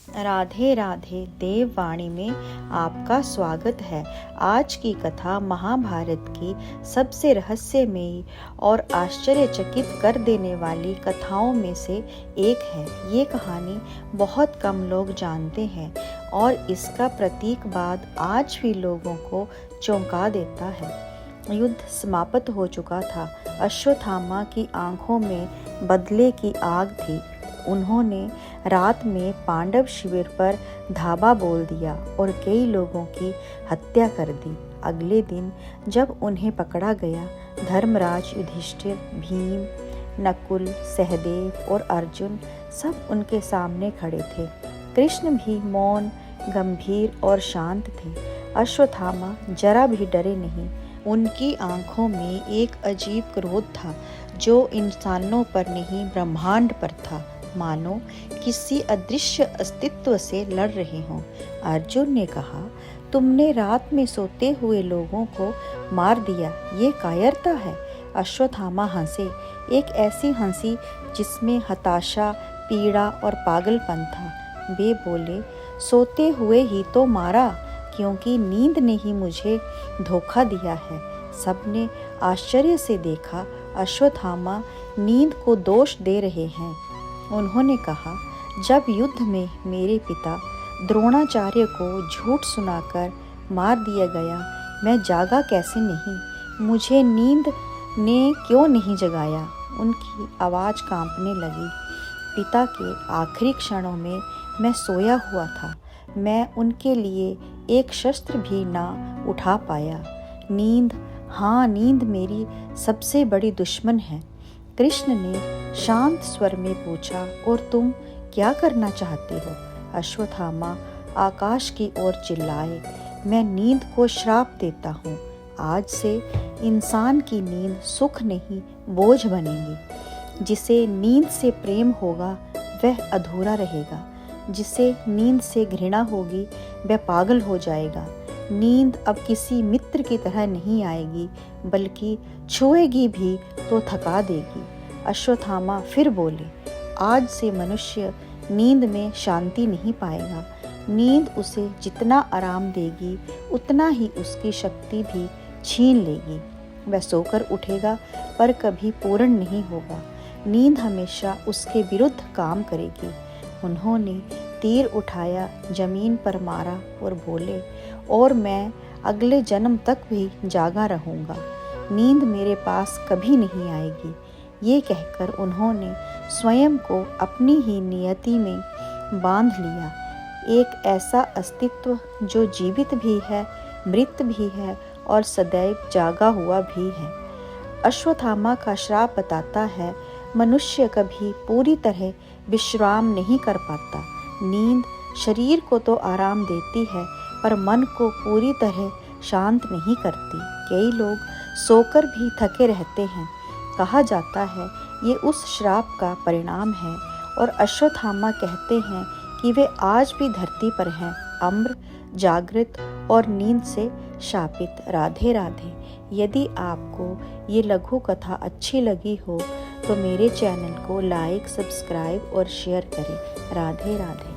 राधे राधे देववाणी में आपका स्वागत है। आज की कथा महाभारत की सबसे रहस्यमयी और आश्चर्यचकित कर देने वाली कथाओं में से एक है। ये कहानी बहुत कम लोग जानते हैं और इसका प्रतीकवाद आज भी लोगों को चौंका देता है। युद्ध समाप्त हो चुका था। अश्वत्थामा की आंखों में बदले की आग थी। उन्होंने रात में पांडव शिविर पर धावा बोल दिया और कई लोगों की हत्या कर दी। अगले दिन जब उन्हें पकड़ा गया, धर्मराज युधिष्ठिर, भीम, नकुल, सहदेव और अर्जुन सब उनके सामने खड़े थे। कृष्ण भी मौन, गंभीर और शांत थे। अश्वत्थामा जरा भी डरे नहीं। उनकी आंखों में एक अजीब क्रोध था जो इंसानों पर नहीं, ब्रह्मांड पर था, मानो किसी अदृश्य अस्तित्व से लड़ रहे हों। अर्जुन ने कहा, तुमने रात में सोते हुए लोगों को मार दिया, ये कायरता है। अश्वत्थामा हंसे, एक ऐसी हंसी जिसमें हताशा, पीड़ा और पागलपन था। वे बोले, सोते हुए ही तो मारा, क्योंकि नींद ने ही मुझे धोखा दिया है। सबने आश्चर्य से देखा। अश्वत्थामा नींद को दोष दे रहे हैं। उन्होंने कहा, जब युद्ध में मेरे पिता द्रोणाचार्य को झूठ सुनाकर मार दिया गया, मैं जागा कैसे नहीं? मुझे नींद ने क्यों नहीं जगाया? उनकी आवाज़ कांपने लगी। पिता के आखिरी क्षणों में मैं सोया हुआ था। मैं उनके लिए एक शस्त्र भी ना उठा पाया। नींद, हाँ, नींद मेरी सबसे बड़ी दुश्मन है। कृष्ण ने शांत स्वर में पूछा, और तुम क्या करना चाहते हो? अश्वत्थामा आकाश की ओर चिल्लाए, मैं नींद को श्राप देता हूँ। आज से इंसान की नींद सुख नहीं, बोझ बनेगी। जिसे नींद से प्रेम होगा वह अधूरा रहेगा। जिसे नींद से घृणा होगी वह पागल हो जाएगा। नींद अब किसी मित्र की तरह नहीं आएगी, बल्कि छुएगी भी तो थका देगी। अश्वत्थामा फिर बोले, आज से मनुष्य नींद में शांति नहीं पाएगा। नींद उसे जितना आराम देगी उतना ही उसकी शक्ति भी छीन लेगी। वह सोकर उठेगा पर कभी पूर्ण नहीं होगा। नींद हमेशा उसके विरुद्ध काम करेगी। उन्होंने तीर उठाया, जमीन पर मारा और बोले, और मैं अगले जन्म तक भी जागा रहूँगा। नींद मेरे पास कभी नहीं आएगी। ये कहकर उन्होंने स्वयं को अपनी ही नियति में बांध लिया। एक ऐसा अस्तित्व जो जीवित भी है, मृत भी है और सदैव जागा हुआ भी है। अश्वत्थामा का श्राप बताता है, मनुष्य कभी पूरी तरह विश्राम नहीं कर पाता। नींद शरीर को तो आराम देती है, पर मन को पूरी तरह शांत नहीं करती। कई लोग सोकर भी थके रहते हैं। कहा जाता है ये उस श्राप का परिणाम है, और अश्वत्थामा कहते हैं कि वे आज भी धरती पर हैं, अम्र, जागृत और नींद से शापित। राधे राधे। यदि आपको ये लघु कथा अच्छी लगी हो तो मेरे चैनल को लाइक, सब्सक्राइब और शेयर करें। राधे राधे।